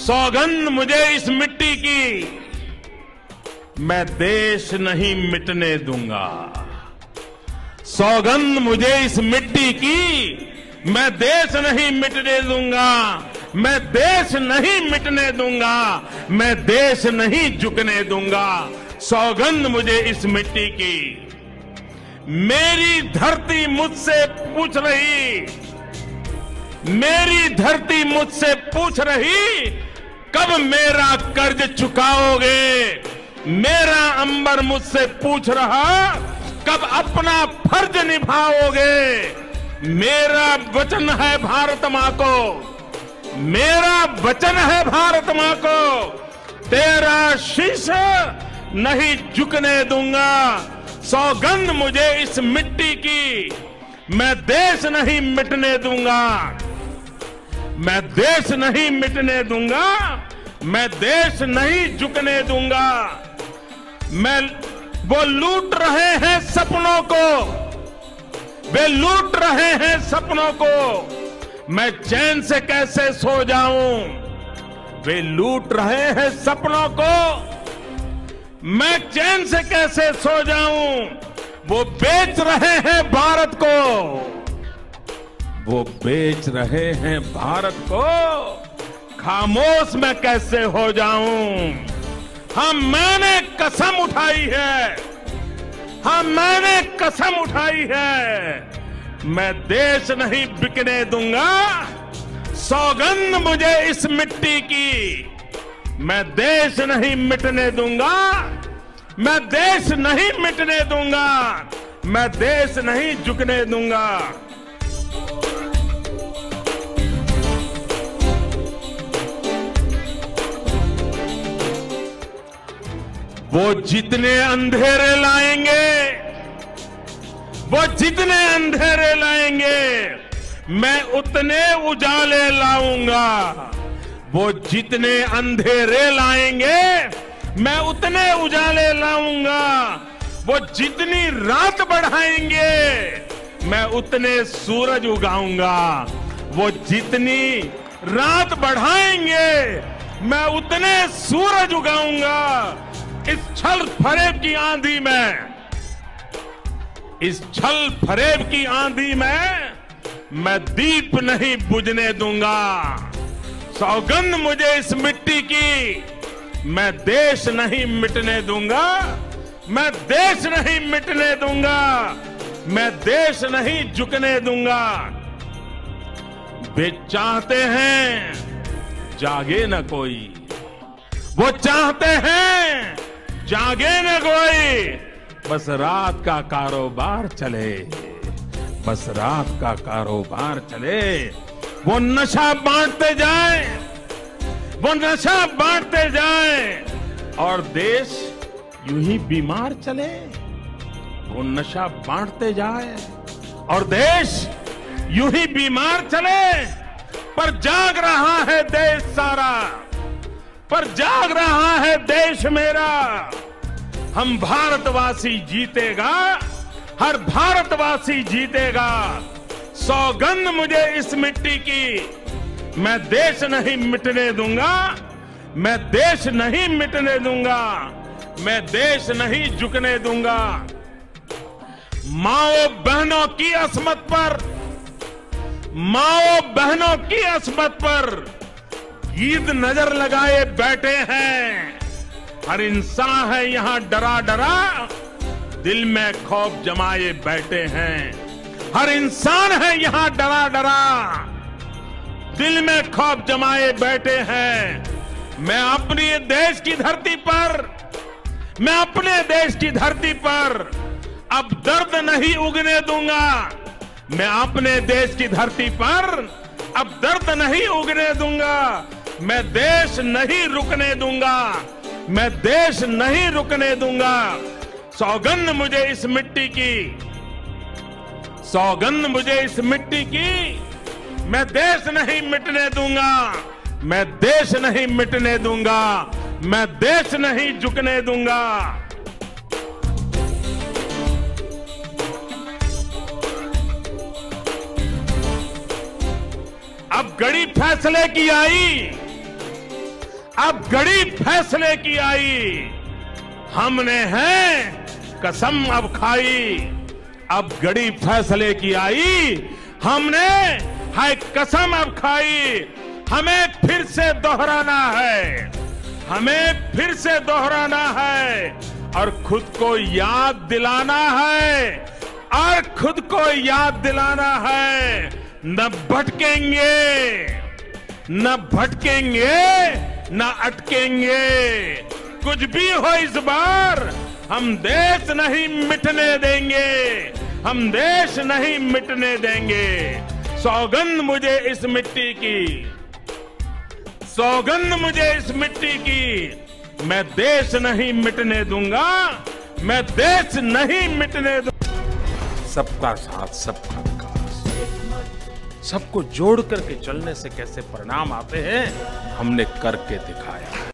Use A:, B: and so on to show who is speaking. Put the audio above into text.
A: सौगंध मुझे इस मिट्टी की, मैं देश नहीं मिटने दूंगा। सौगंध मुझे इस मिट्टी की, मैं देश नहीं मिटने दूंगा। मैं देश नहीं मिटने दूंगा, मैं देश नहीं झुकने दूंगा। सौगंध मुझे इस मिट्टी की। मेरी धरती मुझसे पूछ रही, मेरी धरती मुझसे पूछ रही, कब मेरा कर्ज चुकाओगे। मेरा अंबर मुझसे पूछ रहा, कब अपना फर्ज निभाओगे। मेरा वचन है भारत मां को, मेरा वचन है भारत मां को, तेरा शीश नहीं झुकने दूंगा। सौगंध मुझे इस मिट्टी की, मैं देश नहीं मिटने दूंगा। मैं देश नहीं मिटने दूंगा, मैं देश नहीं झुकने दूंगा। वो लूट रहे हैं सपनों को, वे लूट रहे हैं सपनों को, मैं चैन से कैसे सो जाऊं। वे लूट रहे हैं सपनों को, मैं चैन से कैसे सो जाऊं। वो बेच रहे हैं भारत को, वो बेच रहे हैं भारत को, खामोश मैं कैसे हो जाऊं। हाँ मैंने कसम उठाई है, हाँ मैंने कसम उठाई है, मैं देश नहीं बिकने दूंगा। सौगंध मुझे इस मिट्टी की, मैं देश नहीं मिटने दूंगा। मैं देश नहीं मिटने दूंगा, मैं देश नहीं झुकने दूंगा। वो जितने अंधेरे लाएंगे, वो जितने अंधेरे लाएंगे, मैं उतने उजाले लाऊंगा। वो जितने अंधेरे लाएंगे, मैं उतने उजाले लाऊंगा। वो जितनी रात बढ़ाएंगे, मैं उतने सूरज उगाऊंगा। वो जितनी रात बढ़ाएंगे, मैं उतने सूरज उगाऊंगा। इस छल फरेब की आंधी में, इस छल फरेब की आंधी में मैं दीप नहीं बुझने दूंगा। सौगंध मुझे इस मिट्टी की, मैं देश नहीं मिटने दूंगा। मैं देश नहीं मिटने दूंगा, मैं देश नहीं झुकने दूंगा। वे चाहते हैं जागे न कोई, वो चाहते हैं जागे न कोई, बस रात का कारोबार चले, बस रात का कारोबार चले। वो नशा बांटते जाए, वो नशा बांटते जाए, और देश यूं ही बीमार चले। वो नशा बांटते जाए और देश यूं ही बीमार चले। पर जाग रहा है देश सारा, पर जाग रहा है देश मेरा। हम भारतवासी जीतेगा, हर भारतवासी जीतेगा। सौगंध मुझे इस मिट्टी की, मैं देश नहीं मिटने दूंगा। मैं देश नहीं मिटने दूंगा, मैं देश नहीं झुकने दूंगा। माओ बहनों की अस्मत पर, माओ बहनों की अस्मत पर ईद नजर लगाए बैठे हैं। हर इंसान है यहां डरा डरा, दिल में खौफ जमाए बैठे हैं। हर इंसान है यहां डरा डरा, दिल में खौफ जमाए बैठे हैं। मैं अपने देश की धरती पर, मैं अपने देश की धरती पर अब दर्द नहीं उगने दूंगा। मैं अपने देश की धरती पर अब दर्द नहीं उगने दूंगा। मैं देश नहीं रुकने दूंगा, मैं देश नहीं रुकने दूंगा। सौगंध मुझे इस मिट्टी की, सौगंध मुझे इस मिट्टी की, मैं देश नहीं मिटने दूंगा। मैं देश नहीं मिटने दूंगा, मैं देश नहीं झुकने दूंगा। अब घड़ी फैसले की आई, अब घड़ी फैसले की आई, हमने है कसम अब खाई। अब घड़ी फैसले की आई, हमने है कसम अब खाई। हमें फिर से दोहराना है, हमें फिर से दोहराना है और खुद को याद दिलाना है, और खुद को याद दिलाना है। न भटकेंगे, न भटकेंगे, न अटकेंगे। कुछ भी हो इस बार, हम देश नहीं मिटने देंगे, हम देश नहीं मिटने देंगे। सौगंध मुझे इस मिट्टी की, सौगंध मुझे इस मिट्टी की। मैं देश नहीं मिटने दूंगा, मैं देश नहीं मिटने दूंगा। सबका साथ, सबका विकास, सबको जोड़ करके चलने से कैसे परिणाम आते हैं, हमने करके दिखाया।